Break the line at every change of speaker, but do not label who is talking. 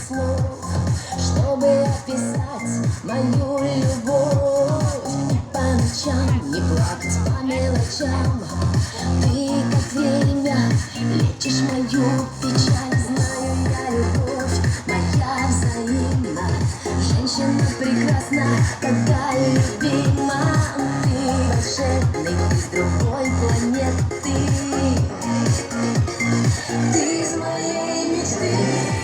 слов, чтобы описать мою любовь. И по ночам не плакать по мелочам. Ты, как время, лечишь мою печаль. Знаю я, любовь моя взаимна. Женщина прекрасна, когда любима. Ты волшебный, ты с другой планеты. Ты из моей мечты.